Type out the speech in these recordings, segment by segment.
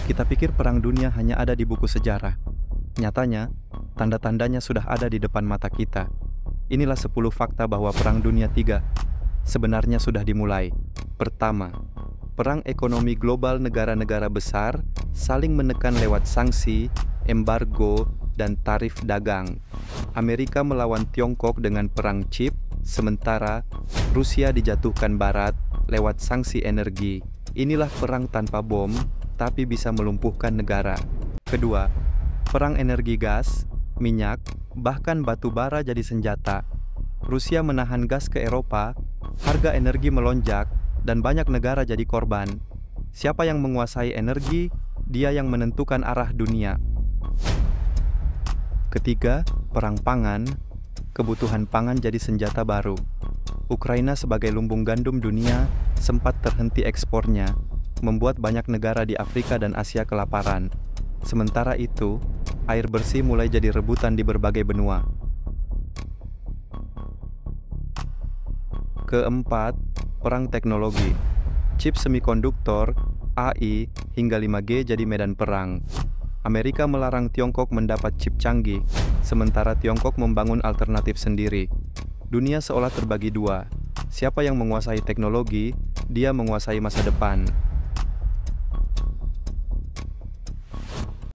Kita pikir perang dunia hanya ada di buku sejarah. Nyatanya, tanda-tandanya sudah ada di depan mata kita. Inilah 10 fakta bahwa Perang Dunia III sebenarnya sudah dimulai. Pertama, perang ekonomi global negara-negara besar saling menekan lewat sanksi, embargo, dan tarif dagang. Amerika melawan Tiongkok dengan perang chip, sementara Rusia dijatuhkan Barat lewat sanksi energi. Inilah perang tanpa bom, tapi bisa melumpuhkan negara. Kedua, perang energi gas, minyak, bahkan batu bara jadi senjata. Rusia menahan gas ke Eropa, harga energi melonjak, dan banyak negara jadi korban. Siapa yang menguasai energi, dia yang menentukan arah dunia. Ketiga, perang pangan. Kebutuhan pangan jadi senjata baru. Ukraina sebagai lumbung gandum dunia sempat terhenti ekspornya, membuat banyak negara di Afrika dan Asia kelaparan. Sementara itu, air bersih mulai jadi rebutan di berbagai benua. Keempat, perang teknologi. Chip semikonduktor, AI, hingga 5G jadi medan perang. Amerika melarang Tiongkok mendapat chip canggih, sementara Tiongkok membangun alternatif sendiri. Dunia seolah terbagi dua. Siapa yang menguasai teknologi, dia menguasai masa depan.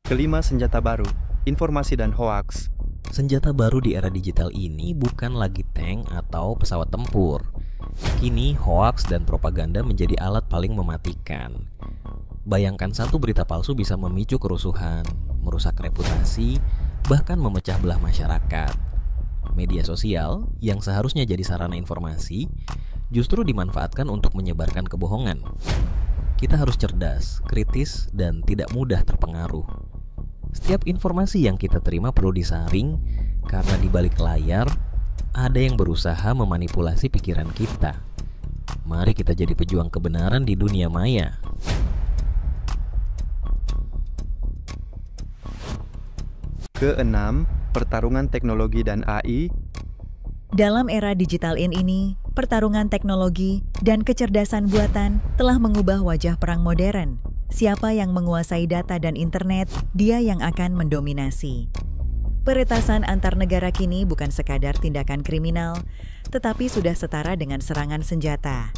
Kelima, senjata baru, informasi dan hoaks. Senjata baru di era digital ini bukan lagi tank atau pesawat tempur. Kini hoaks dan propaganda menjadi alat paling mematikan. Bayangkan satu berita palsu bisa memicu kerusuhan, merusak reputasi, bahkan memecah belah masyarakat. Media sosial yang seharusnya jadi sarana informasi justru dimanfaatkan untuk menyebarkan kebohongan. Kita harus cerdas, kritis, dan tidak mudah terpengaruh. Setiap informasi yang kita terima perlu disaring karena di balik layar ada yang berusaha memanipulasi pikiran kita. Mari kita jadi pejuang kebenaran di dunia maya. Keenam, pertarungan teknologi dan AI. Dalam era digital ini, pertarungan teknologi dan kecerdasan buatan telah mengubah wajah perang modern. Siapa yang menguasai data dan internet, dia yang akan mendominasi. Peretasan antar negara kini bukan sekadar tindakan kriminal, tetapi sudah setara dengan serangan senjata.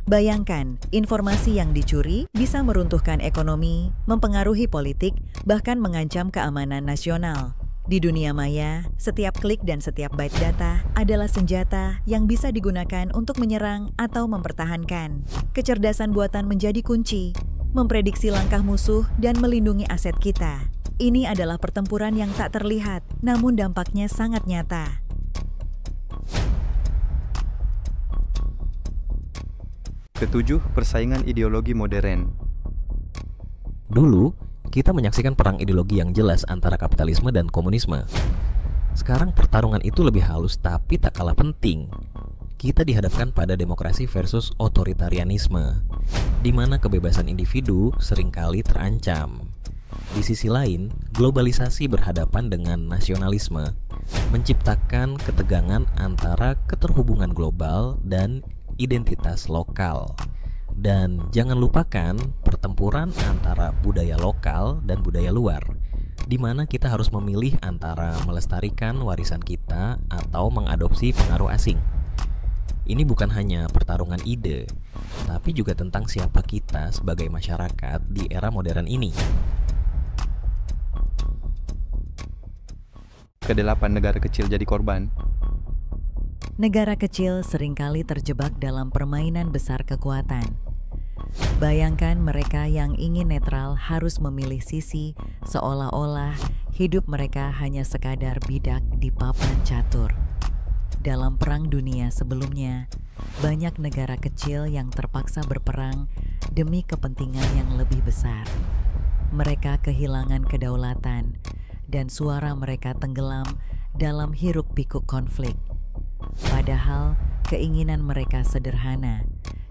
Bayangkan, informasi yang dicuri bisa meruntuhkan ekonomi, mempengaruhi politik, bahkan mengancam keamanan nasional. Di dunia maya, setiap klik dan setiap byte data adalah senjata yang bisa digunakan untuk menyerang atau mempertahankan. Kecerdasan buatan menjadi kunci, memprediksi langkah musuh dan melindungi aset kita. Ini adalah pertempuran yang tak terlihat, namun dampaknya sangat nyata. Ketujuh, persaingan ideologi modern. Dulu, kita menyaksikan perang ideologi yang jelas antara kapitalisme dan komunisme. Sekarang pertarungan itu lebih halus tapi tak kalah penting. Kita dihadapkan pada demokrasi versus otoritarianisme, di mana kebebasan individu seringkali terancam. Di sisi lain, globalisasi berhadapan dengan nasionalisme, menciptakan ketegangan antara keterhubungan global dan identitas lokal. Dan jangan lupakan pertempuran antara budaya lokal dan budaya luar, di mana kita harus memilih antara melestarikan warisan kita atau mengadopsi pengaruh asing. Ini bukan hanya pertarungan ide, tapi juga tentang siapa kita sebagai masyarakat di era modern ini. Kedelapan, negara kecil jadi korban. Negara kecil seringkali terjebak dalam permainan besar kekuatan. Bayangkan mereka yang ingin netral harus memilih sisi, seolah-olah hidup mereka hanya sekadar bidak di papan catur. Dalam perang dunia sebelumnya, banyak negara kecil yang terpaksa berperang demi kepentingan yang lebih besar. Mereka kehilangan kedaulatan, dan suara mereka tenggelam dalam hiruk-pikuk konflik. Padahal keinginan mereka sederhana,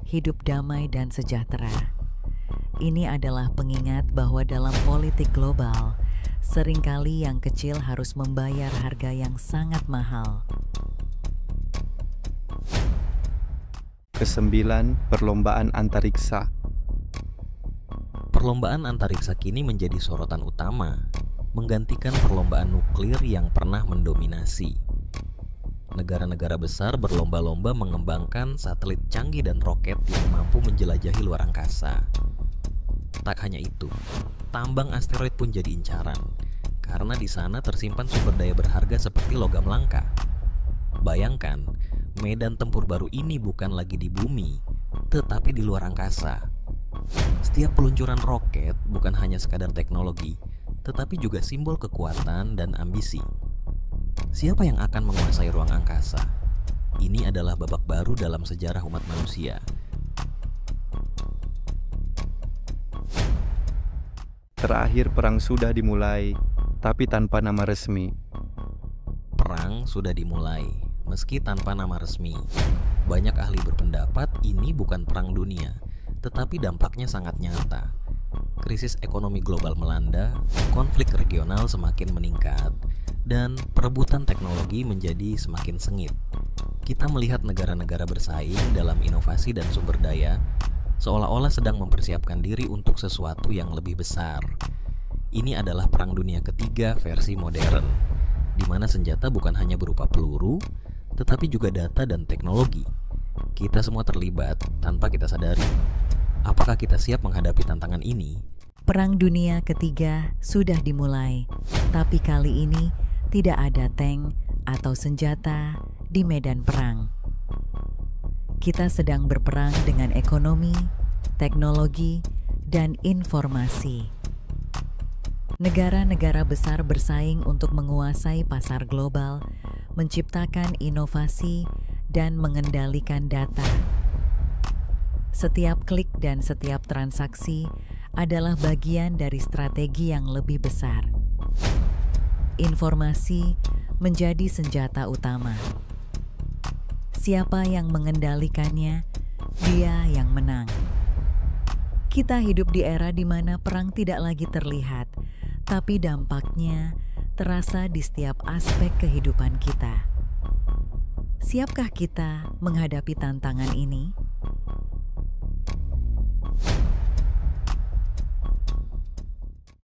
hidup damai dan sejahtera. Ini adalah pengingat bahwa dalam politik global, seringkali yang kecil harus membayar harga yang sangat mahal. Kesembilan, perlombaan antariksa. Perlombaan antariksa kini menjadi sorotan utama, menggantikan perlombaan nuklir yang pernah mendominasi. Negara-negara besar berlomba-lomba mengembangkan satelit canggih dan roket yang mampu menjelajahi luar angkasa. Tak hanya itu, tambang asteroid pun jadi incaran, karena di sana tersimpan sumber daya berharga seperti logam langka. Bayangkan, medan tempur baru ini bukan lagi di bumi, tetapi di luar angkasa. Setiap peluncuran roket bukan hanya sekadar teknologi, tetapi juga simbol kekuatan dan ambisi. Siapa yang akan menguasai ruang angkasa? Ini adalah babak baru dalam sejarah umat manusia. Terakhir, perang sudah dimulai, tapi tanpa nama resmi. Perang sudah dimulai, meski tanpa nama resmi. Banyak ahli berpendapat ini bukan perang dunia, tetapi dampaknya sangat nyata. Krisis ekonomi global melanda, konflik regional semakin meningkat, dan perebutan teknologi menjadi semakin sengit. Kita melihat negara-negara bersaing dalam inovasi dan sumber daya, seolah-olah sedang mempersiapkan diri untuk sesuatu yang lebih besar. Ini adalah Perang Dunia Ketiga versi modern, di mana senjata bukan hanya berupa peluru, tetapi juga data dan teknologi. Kita semua terlibat tanpa kita sadari. Apakah kita siap menghadapi tantangan ini? Perang Dunia Ketiga sudah dimulai, tapi kali ini tidak ada tank atau senjata di medan perang. Kita sedang berperang dengan ekonomi, teknologi, dan informasi. Negara-negara besar bersaing untuk menguasai pasar global, menciptakan inovasi, dan mengendalikan data. Setiap klik dan setiap transaksi adalah bagian dari strategi yang lebih besar. Informasi menjadi senjata utama. Siapa yang mengendalikannya, dia yang menang. Kita hidup di era di mana perang tidak lagi terlihat, tapi dampaknya terasa di setiap aspek kehidupan kita. Siapkah kita menghadapi tantangan ini?